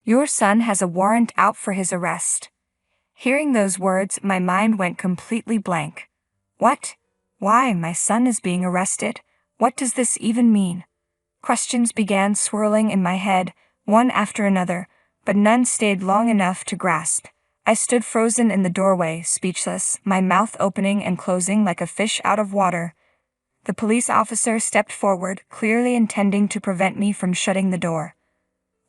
Your son has a warrant out for his arrest." Hearing those words, my mind went completely blank. What? Why, my son is being arrested? What does this even mean? Questions began swirling in my head, one after another, but none stayed long enough to grasp. I stood frozen in the doorway, speechless, my mouth opening and closing like a fish out of water. The police officer stepped forward, clearly intending to prevent me from shutting the door.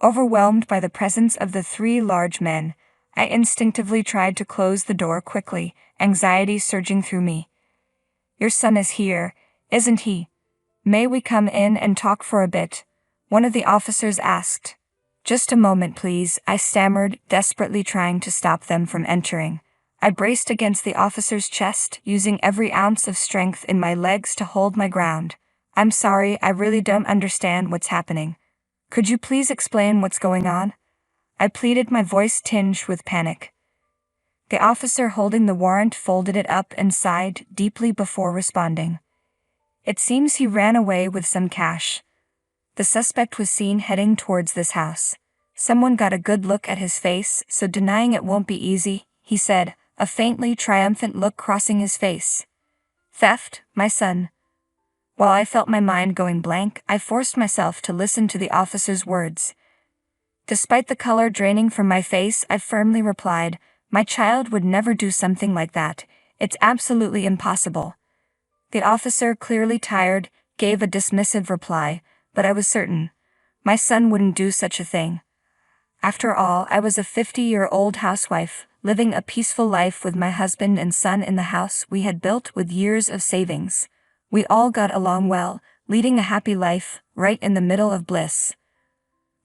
Overwhelmed by the presence of the three large men, I instinctively tried to close the door quickly, anxiety surging through me. "Your son is here, isn't he? May we come in and talk for a bit?" one of the officers asked. "Just a moment, please," I stammered, desperately trying to stop them from entering. I braced against the officer's chest, using every ounce of strength in my legs to hold my ground. "I'm sorry, I really don't understand what's happening. Could you please explain what's going on?" I pleaded, my voice tinged with panic. The officer holding the warrant folded it up and sighed deeply before responding. "It seems he ran away with some cash. The suspect was seen heading towards this house. Someone got a good look at his face, so denying it won't be easy," he said, a faintly triumphant look crossing his face. "Theft, my son." While I felt my mind going blank, I forced myself to listen to the officer's words. Despite the color draining from my face, I firmly replied, "My child would never do something like that. It's absolutely impossible." The officer, clearly tired, gave a dismissive reply, but I was certain. My son wouldn't do such a thing. After all, I was a 50-year-old housewife, living a peaceful life with my husband and son in the house we had built with years of savings. We all got along well, leading a happy life, right in the middle of bliss.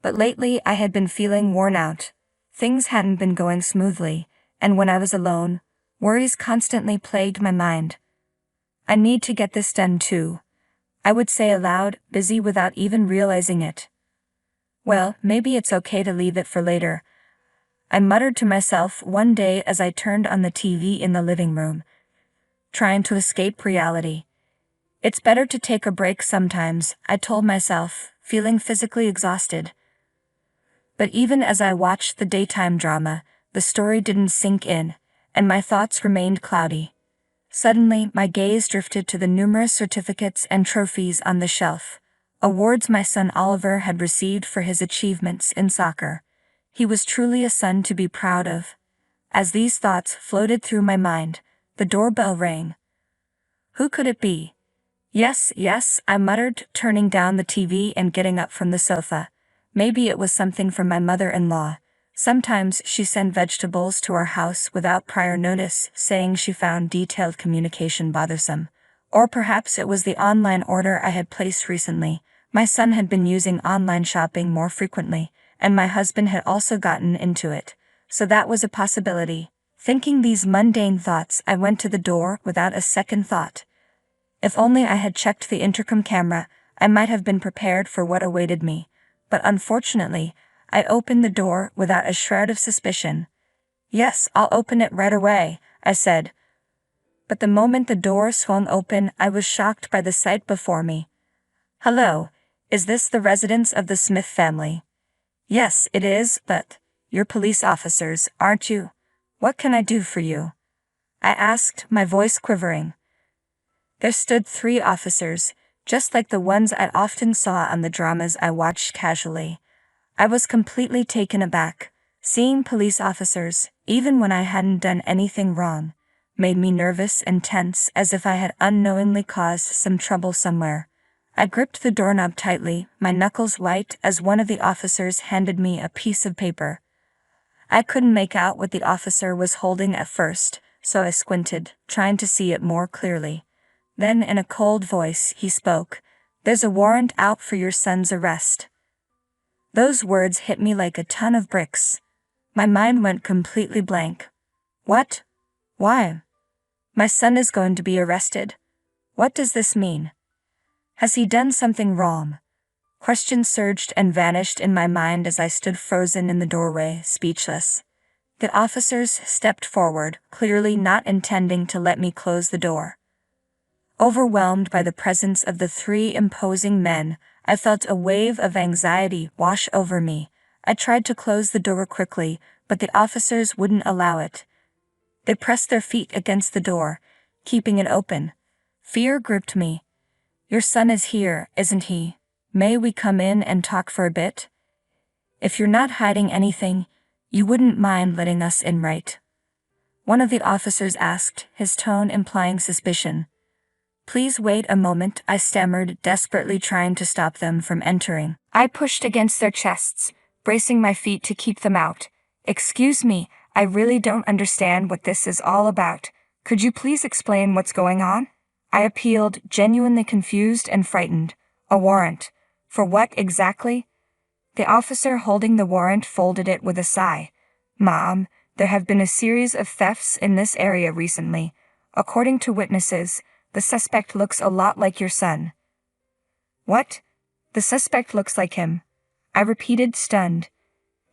But lately I had been feeling worn out. Things hadn't been going smoothly, and when I was alone, worries constantly plagued my mind. "I need to get this done too," I would say aloud, busy without even realizing it. "Well, maybe it's okay to leave it for later," I muttered to myself one day as I turned on the TV in the living room, trying to escape reality. "It's better to take a break sometimes," I told myself, feeling physically exhausted. But even as I watched the daytime drama, the story didn't sink in, and my thoughts remained cloudy. Suddenly, my gaze drifted to the numerous certificates and trophies on the shelf, awards my son Oliver had received for his achievements in soccer. He was truly a son to be proud of. As these thoughts floated through my mind, the doorbell rang. Who could it be? Yes, I muttered, turning down the TV and getting up from the sofa. Maybe it was something from my mother-in-law. Sometimes she sent vegetables to our house without prior notice, saying she found detailed communication bothersome. Or perhaps it was the online order I had placed recently. My son had been using online shopping more frequently, and my husband had also gotten into it. So that was a possibility. Thinking these mundane thoughts, I went to the door without a second thought. If only I had checked the intercom camera, I might have been prepared for what awaited me. But unfortunately, I opened the door without a shred of suspicion. "Yes, I'll open it right away," I said. But the moment the door swung open, I was shocked by the sight before me. "Hello, is this the residence of the Smith family?" "Yes, it is, but you're police officers, aren't you? What can I do for you?" I asked, my voice quivering. There stood 3 officers, just like the ones I often saw on the dramas I watched casually. I was completely taken aback. Seeing police officers, even when I hadn't done anything wrong, made me nervous and tense, as if I had unknowingly caused some trouble somewhere. I gripped the doorknob tightly, my knuckles white, as one of the officers handed me a piece of paper. I couldn't make out what the officer was holding at first, so I squinted, trying to see it more clearly. Then in a cold voice he spoke, "There's a warrant out for your son's arrest." Those words hit me like a ton of bricks. My mind went completely blank. What? Why? My son is going to be arrested. What does this mean? Has he done something wrong? Questions surged and vanished in my mind as I stood frozen in the doorway, speechless. The officers stepped forward, clearly not intending to let me close the door. Overwhelmed by the presence of the 3 imposing men, I felt a wave of anxiety wash over me. I tried to close the door quickly, but the officers wouldn't allow it. They pressed their feet against the door, keeping it open. Fear gripped me. Your son is here, isn't he? May we come in and talk for a bit? If you're not hiding anything, you wouldn't mind letting us in, right? One of the officers asked, his tone implying suspicion. Please wait a moment, I stammered, desperately trying to stop them from entering. I pushed against their chests, bracing my feet to keep them out. Excuse me, I really don't understand what this is all about. Could you please explain what's going on? I appealed, genuinely confused and frightened. A warrant. For what exactly? The officer holding the warrant folded it with a sigh. Mom, there have been a series of thefts in this area recently. According to witnesses, the suspect looks a lot like your son. What? The suspect looks like him. I repeated, stunned.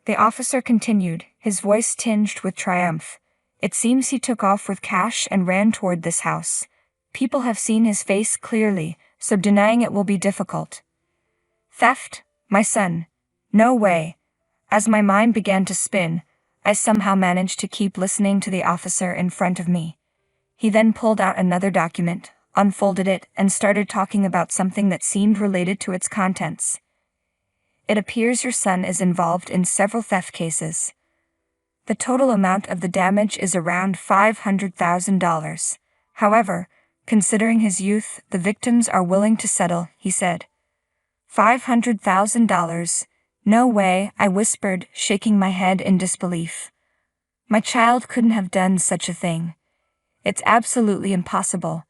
The officer continued, his voice tinged with triumph. It seems he took off with cash and ran toward this house. People have seen his face clearly, so denying it will be difficult. Theft? My son? No way. As my mind began to spin, I somehow managed to keep listening to the officer in front of me. He then pulled out another document, unfolded it, and started talking about something that seemed related to its contents. It appears your son is involved in several theft cases. The total amount of the damage is around $500,000. However, considering his youth, the victims are willing to settle, he said. $500,000? No way, I whispered, shaking my head in disbelief. My child couldn't have done such a thing. It's absolutely impossible.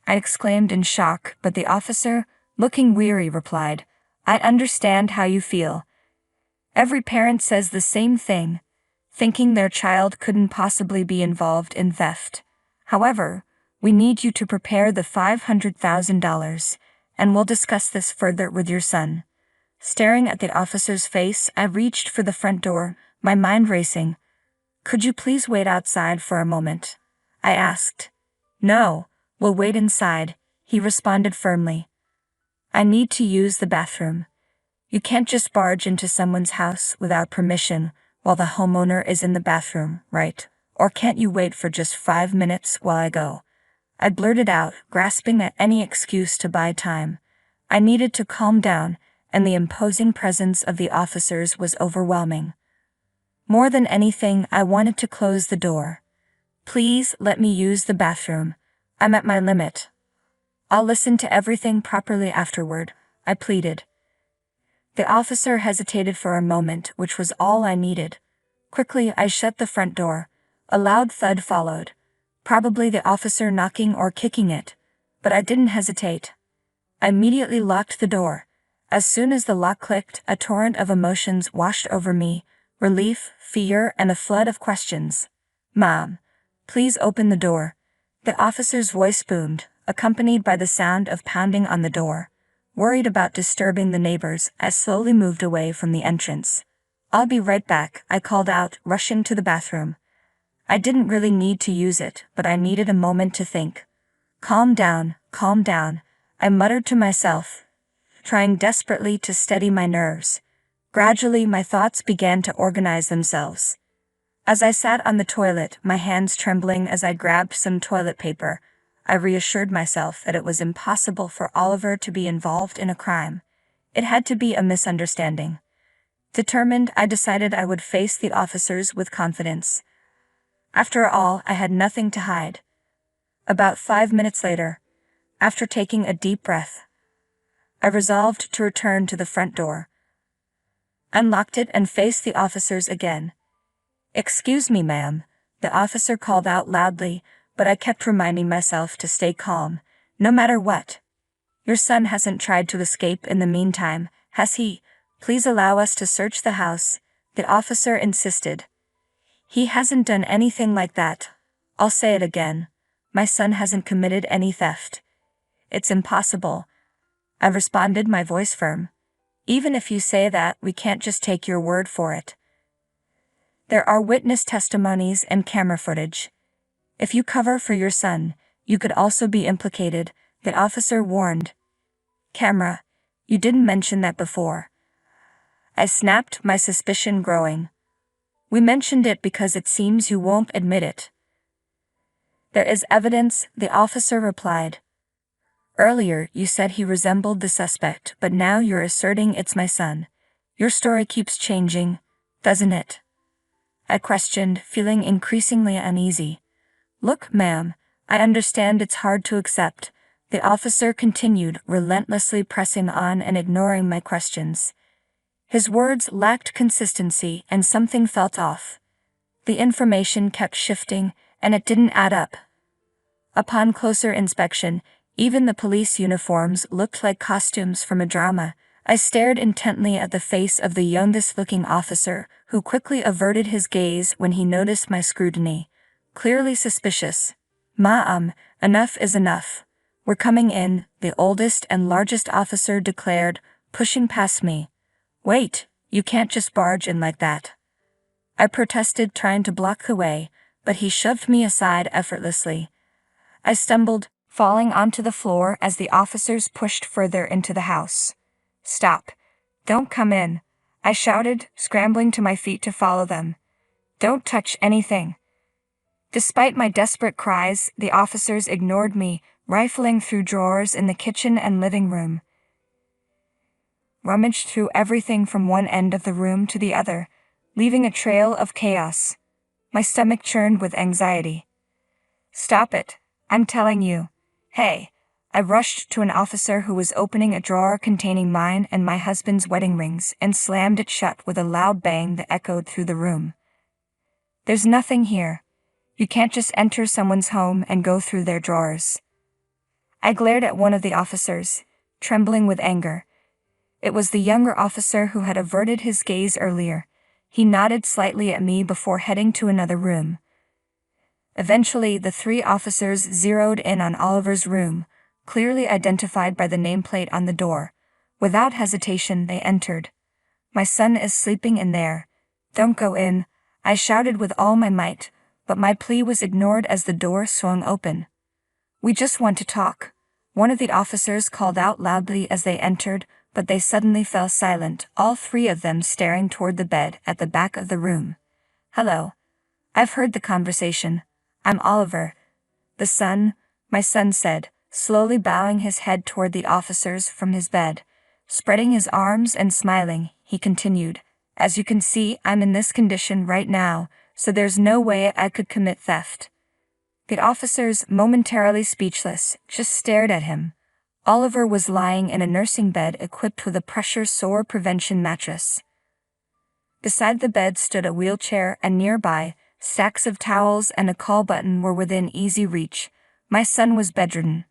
I exclaimed in shock, but the officer, looking weary, replied, I understand how you feel. Every parent says the same thing, thinking their child couldn't possibly be involved in theft. However, we need you to prepare the $500,000, and we'll discuss this further with your son. Staring at the officer's face, I reached for the front door, my mind racing. Could you please wait outside for a moment? I asked. No, we'll wait inside, he responded firmly. I need to use the bathroom. You can't just barge into someone's house without permission while the homeowner is in the bathroom, right? Or can't you wait for just 5 minutes while I go? I blurted out, grasping at any excuse to buy time. I needed to calm down, and the imposing presence of the officers was overwhelming. More than anything, I wanted to close the door. Please let me use the bathroom. I'm at my limit. I'll listen to everything properly afterward, I pleaded. The officer hesitated for a moment, which was all I needed. Quickly, I shut the front door. A loud thud followed. Probably the officer knocking or kicking it. But I didn't hesitate. I immediately locked the door. As soon as the lock clicked, a torrent of emotions washed over me. Relief, fear, and a flood of questions. Mom, please open the door. The officer's voice boomed, accompanied by the sound of pounding on the door. Worried about disturbing the neighbors, I slowly moved away from the entrance. I'll be right back, I called out, rushing to the bathroom. I didn't really need to use it, but I needed a moment to think. Calm down, I muttered to myself, trying desperately to steady my nerves. Gradually, my thoughts began to organize themselves. As I sat on the toilet, my hands trembling as I grabbed some toilet paper, I reassured myself that it was impossible for Oliver to be involved in a crime. It had to be a misunderstanding. Determined, I decided I would face the officers with confidence. After all, I had nothing to hide. About 5 minutes later, after taking a deep breath, I resolved to return to the front door. Unlocked it and faced the officers again. Excuse me, ma'am, the officer called out loudly, but I kept reminding myself to stay calm, no matter what. Your son hasn't tried to escape in the meantime, has he? Please allow us to search the house, the officer insisted. He hasn't done anything like that. I'll say it again. My son hasn't committed any theft. It's impossible. I responded, my voice firm. Even if you say that, we can't just take your word for it. There are witness testimonies and camera footage. If you cover for your son, you could also be implicated, the officer warned. Camera. You didn't mention that before. I snapped, my suspicion growing. We mentioned it because it seems you won't admit it. There is evidence, the officer replied. Earlier, you said he resembled the suspect, but now you're asserting it's my son. Your story keeps changing, doesn't it? I questioned, feeling increasingly uneasy. Look, ma'am, I understand it's hard to accept. The officer continued, relentlessly pressing on and ignoring my questions. His words lacked consistency and something felt off. The information kept shifting, and it didn't add up. Upon closer inspection, even the police uniforms looked like costumes from a drama. I stared intently at the face of the youngest-looking officer, who quickly averted his gaze when he noticed my scrutiny. Clearly suspicious. Enough is enough. We're coming in, the oldest and largest officer declared, pushing past me. Wait, you can't just barge in like that. I protested, trying to block the way, but he shoved me aside effortlessly. I stumbled, falling onto the floor as the officers pushed further into the house. Stop. Don't come in, I shouted, scrambling to my feet to follow them. Don't touch anything. Despite my desperate cries, the officers ignored me, rifling through drawers in the kitchen and living room. Rummaged through everything from one end of the room to the other, leaving a trail of chaos. My stomach churned with anxiety. Stop it, I'm telling you. Hey. I rushed to an officer who was opening a drawer containing mine and my husband's wedding rings and slammed it shut with a loud bang that echoed through the room. There's nothing here. You can't just enter someone's home and go through their drawers. I glared at one of the officers, trembling with anger. It was the younger officer who had averted his gaze earlier. He nodded slightly at me before heading to another room. Eventually, the three officers zeroed in on Oliver's room, clearly identified by the nameplate on the door. Without hesitation, they entered. My son is sleeping in there. Don't go in, I shouted with all my might, but my plea was ignored as the door swung open. We just want to talk, one of the officers called out loudly as they entered, but they suddenly fell silent, all three of them staring toward the bed at the back of the room. Hello. I've heard the conversation. I'm Oliver. My son said, slowly bowing his head toward the officers from his bed. Spreading his arms and smiling, he continued, As you can see, I'm in this condition right now, so there's no way I could commit theft. The officers, momentarily speechless, just stared at him. Oliver was lying in a nursing bed equipped with a pressure sore prevention mattress. Beside the bed stood a wheelchair, and nearby, stacks of towels and a call button were within easy reach. My son was bedridden.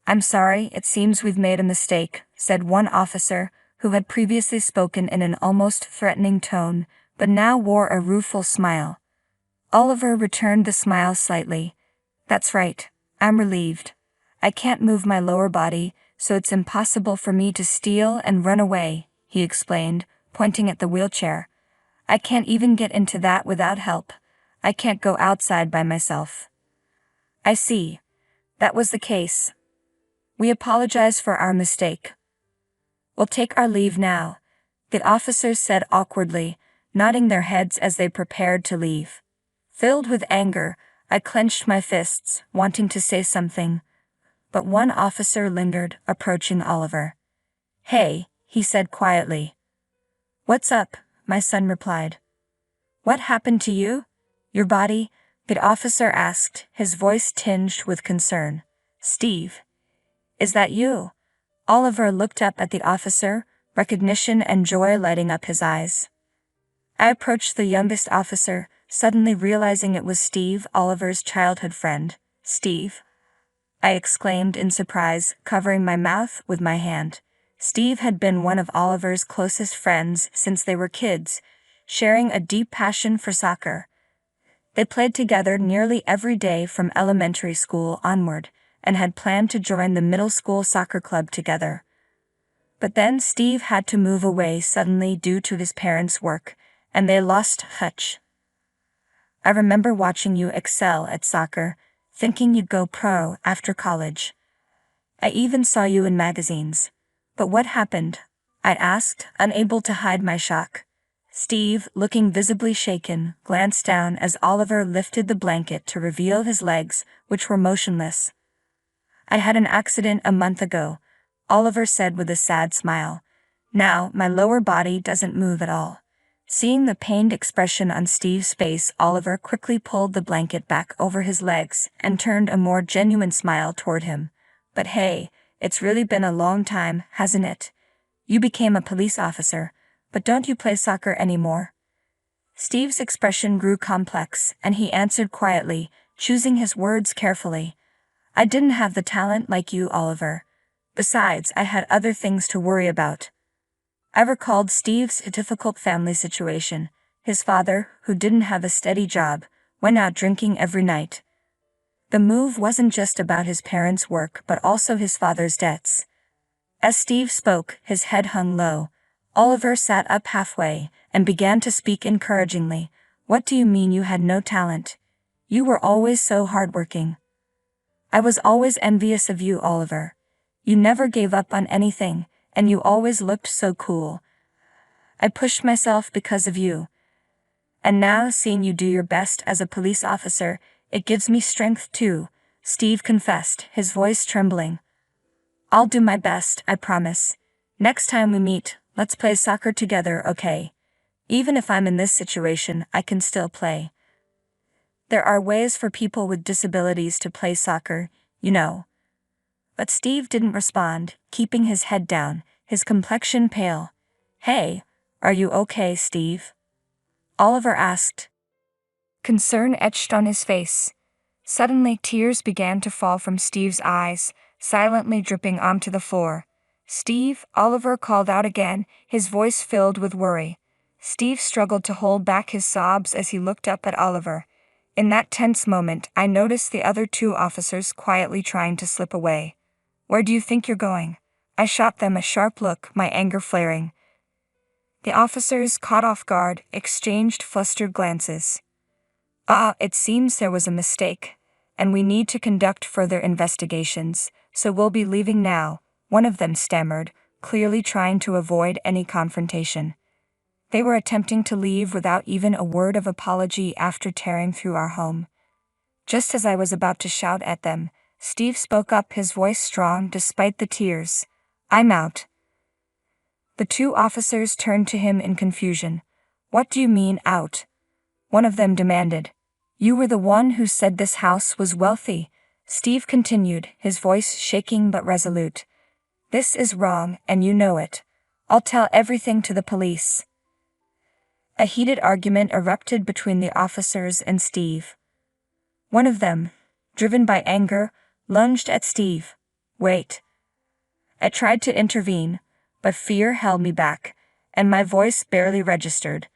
I'm sorry, it seems we've made a mistake, said one officer, who had previously spoken in an almost threatening tone, but now wore a rueful smile. Oliver returned the smile slightly. That's right, I'm relieved. I can't move my lower body, so it's impossible for me to steal and run away, he explained, pointing at the wheelchair. I can't even get into that without help. I can't go outside by myself. I see. That was the case. We apologize for our mistake. We'll take our leave now, the officers said awkwardly, nodding their heads as they prepared to leave. Filled with anger, I clenched my fists, wanting to say something. But one officer lingered, approaching Oliver. Hey, he said quietly. What's up? My son replied. What happened to you? Your body? The officer asked, his voice tinged with concern. Steve. Is that you? Oliver looked up at the officer, recognition and joy lighting up his eyes. I approached the youngest officer, suddenly realizing it was Steve, Oliver's childhood friend. Steve? I exclaimed in surprise, covering my mouth with my hand. Steve had been one of Oliver's closest friends since they were kids, sharing a deep passion for soccer. They played together nearly every day from elementary school onward, and had planned to join the middle school soccer club together. But then Steve had to move away suddenly due to his parents' work, and they lost touch. I remember watching you excel at soccer, thinking you'd go pro after college. I even saw you in magazines. But what happened? I asked, unable to hide my shock. Steve, looking visibly shaken, glanced down as Oliver lifted the blanket to reveal his legs, which were motionless. I had an accident a month ago, Oliver said with a sad smile. Now, my lower body doesn't move at all. Seeing the pained expression on Steve's face, Oliver quickly pulled the blanket back over his legs and turned a more genuine smile toward him. But hey, it's really been a long time, hasn't it? You became a police officer, but don't you play soccer anymore? Steve's expression grew complex, and he answered quietly, choosing his words carefully. I didn't have the talent like you, Oliver. Besides, I had other things to worry about. I recalled Steve's difficult family situation. His father, who didn't have a steady job, went out drinking every night. The move wasn't just about his parents' work but also his father's debts. As Steve spoke, his head hung low. Oliver sat up halfway and began to speak encouragingly. What do you mean you had no talent? You were always so hardworking. I was always envious of you, Oliver. You never gave up on anything, and you always looked so cool. I pushed myself because of you. And now, seeing you do your best as a police officer, it gives me strength too, Steve confessed, his voice trembling. I'll do my best, I promise. Next time we meet, let's play soccer together, okay? Even if I'm in this situation, I can still play. There are ways for people with disabilities to play soccer, you know. But Steve didn't respond, keeping his head down, his complexion pale. Hey, are you okay, Steve? Oliver asked. Concern etched on his face. Suddenly, tears began to fall from Steve's eyes, silently dripping onto the floor. Steve, Oliver called out again, his voice filled with worry. Steve struggled to hold back his sobs as he looked up at Oliver. In that tense moment, I noticed the other two officers quietly trying to slip away. Where do you think you're going? I shot them a sharp look, my anger flaring. The officers, caught off guard, exchanged flustered glances. It seems there was a mistake, and we need to conduct further investigations, so we'll be leaving now, one of them stammered, clearly trying to avoid any confrontation. They were attempting to leave without even a word of apology after tearing through our home. Just as I was about to shout at them, Steve spoke up, his voice strong despite the tears. I'm out. The two officers turned to him in confusion. What do you mean, out? One of them demanded. You were the one who said this house was wealthy, Steve continued, his voice shaking but resolute. This is wrong, and you know it. I'll tell everything to the police. A heated argument erupted between the officers and Steve. One of them, driven by anger, lunged at Steve. Wait. I tried to intervene, but fear held me back, and my voice barely registered.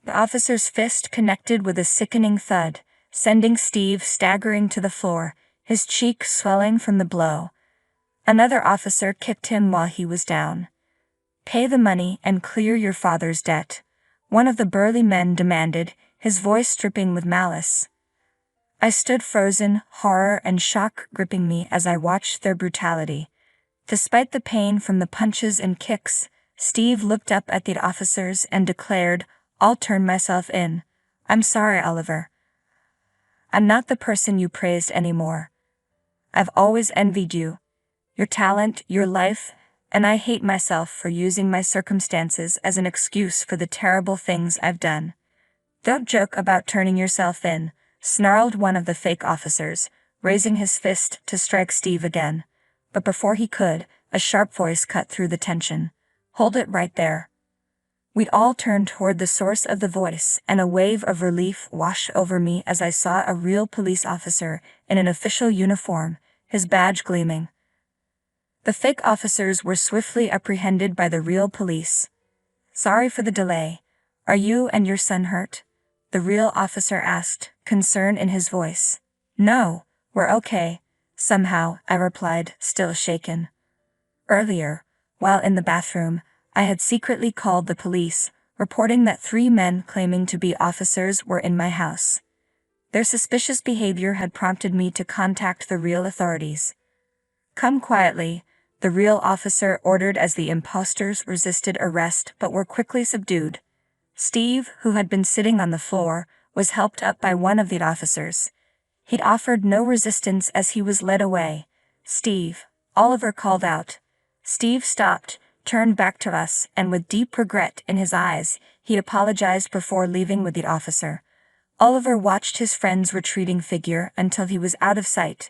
The officer's fist connected with a sickening thud, sending Steve staggering to the floor, his cheek swelling from the blow. Another officer kicked him while he was down. Pay the money and clear your father's debt, one of the burly men demanded, his voice dripping with malice. I stood frozen, horror and shock gripping me as I watched their brutality. Despite the pain from the punches and kicks, Steve looked up at the officers and declared, I'll turn myself in. I'm sorry, Oliver. I'm not the person you praised anymore. I've always envied you. Your talent, your life, and I hate myself for using my circumstances as an excuse for the terrible things I've done. Don't joke about turning yourself in, snarled one of the fake officers, raising his fist to strike Steve again. But before he could, a sharp voice cut through the tension. Hold it right there. We all turned toward the source of the voice, and a wave of relief washed over me as I saw a real police officer in an official uniform, his badge gleaming. The fake officers were swiftly apprehended by the real police. Sorry for the delay. Are you and your son hurt? The real officer asked, concern in his voice. No, we're okay. Somehow, I replied, still shaken. Earlier, while in the bathroom, I had secretly called the police, reporting that 3 men claiming to be officers were in my house. Their suspicious behavior had prompted me to contact the real authorities. Come quietly, the the real officer ordered as the imposters resisted arrest but were quickly subdued. Steve, who had been sitting on the floor, was helped up by one of the officers. He'd offered no resistance as he was led away. "Steve," Oliver called out. Steve stopped, turned back to us, and with deep regret in his eyes, he apologized before leaving with the officer. Oliver watched his friend's retreating figure until he was out of sight.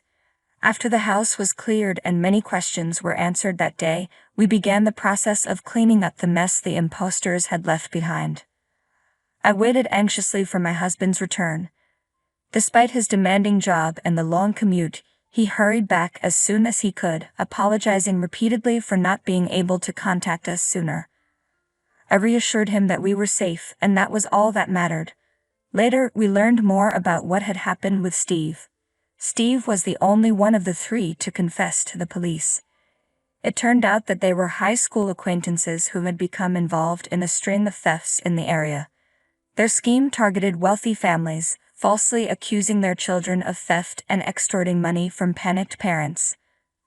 After the house was cleared and many questions were answered that day, we began the process of cleaning up the mess the imposters had left behind. I waited anxiously for my husband's return. Despite his demanding job and the long commute, he hurried back as soon as he could, apologizing repeatedly for not being able to contact us sooner. I reassured him that we were safe and that was all that mattered. Later, we learned more about what had happened with Steve. Steve was the only one of the three to confess to the police. It turned out that they were high school acquaintances who had become involved in a string of thefts in the area. Their scheme targeted wealthy families, falsely accusing their children of theft and extorting money from panicked parents.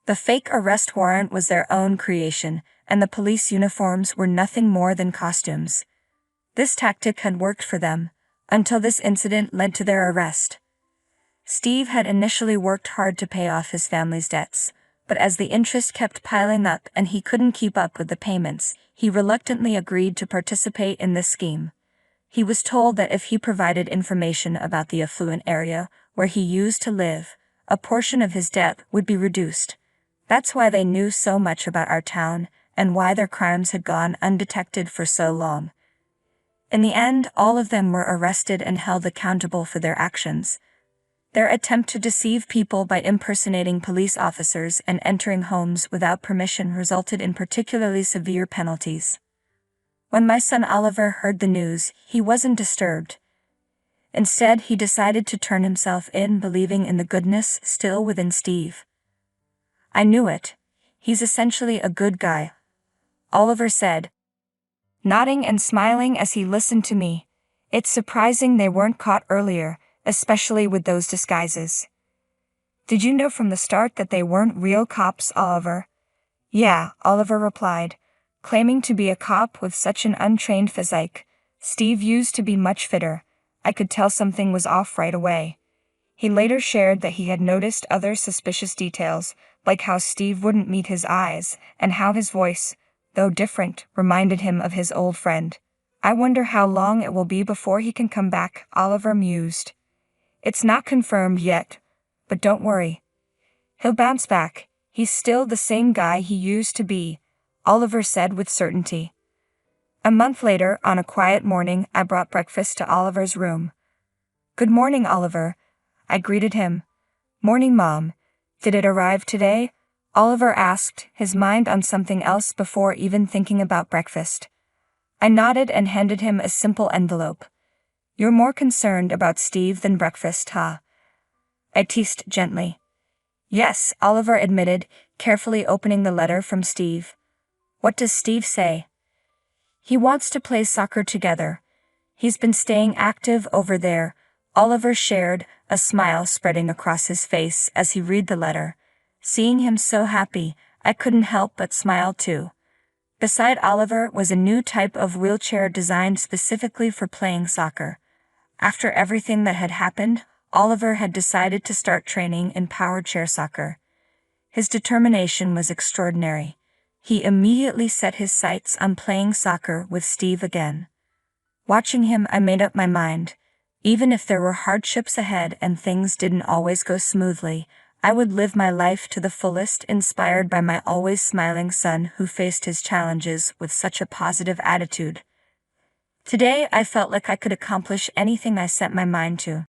The fake arrest warrant was their own creation, and the police uniforms were nothing more than costumes. This tactic had worked for them, until this incident led to their arrest. Steve had initially worked hard to pay off his family's debts, but as the interest kept piling up and he couldn't keep up with the payments, he reluctantly agreed to participate in this scheme. He was told that if he provided information about the affluent area where he used to live, a portion of his debt would be reduced. That's why they knew so much about our town and why their crimes had gone undetected for so long. In the end, all of them were arrested and held accountable for their actions. Their attempt to deceive people by impersonating police officers and entering homes without permission resulted in particularly severe penalties. When my son Oliver heard the news, he wasn't disturbed. Instead, he decided to turn himself in, believing in the goodness still within Steve. "I knew it. He's essentially a good guy," Oliver said, nodding and smiling as he listened to me. "It's surprising they weren't caught earlier, especially with those disguises." "Did you know from the start that they weren't real cops, Oliver?" "Yeah," Oliver replied, claiming to be a cop with such an untrained physique. Steve used to be much fitter. I could tell something was off right away. He later shared that he had noticed other suspicious details, like how Steve wouldn't meet his eyes, and how his voice, though different, reminded him of his old friend. "I wonder how long it will be before he can come back," Oliver mused. "It's not confirmed yet, but don't worry. He'll bounce back. He's still the same guy he used to be," Oliver said with certainty. A month later, on a quiet morning, I brought breakfast to Oliver's room. "Good morning, Oliver," I greeted him. "Morning, Mom. Did it arrive today?" Oliver asked, his mind on something else before even thinking about breakfast. I nodded and handed him a simple envelope. "You're more concerned about Steve than breakfast, huh?" I teased gently. "Yes," Oliver admitted, carefully opening the letter from Steve. "What does Steve say?" "He wants to play soccer together. He's been staying active over there," Oliver shared, a smile spreading across his face as he read the letter. Seeing him so happy, I couldn't help but smile too. Beside Oliver was a new type of wheelchair designed specifically for playing soccer. After everything that had happened, Oliver had decided to start training in power chair soccer. His determination was extraordinary. He immediately set his sights on playing soccer with Steve again. Watching him, I made up my mind. Even if there were hardships ahead and things didn't always go smoothly, I would live my life to the fullest, inspired by my always smiling son who faced his challenges with such a positive attitude. Today, I felt like I could accomplish anything I set my mind to.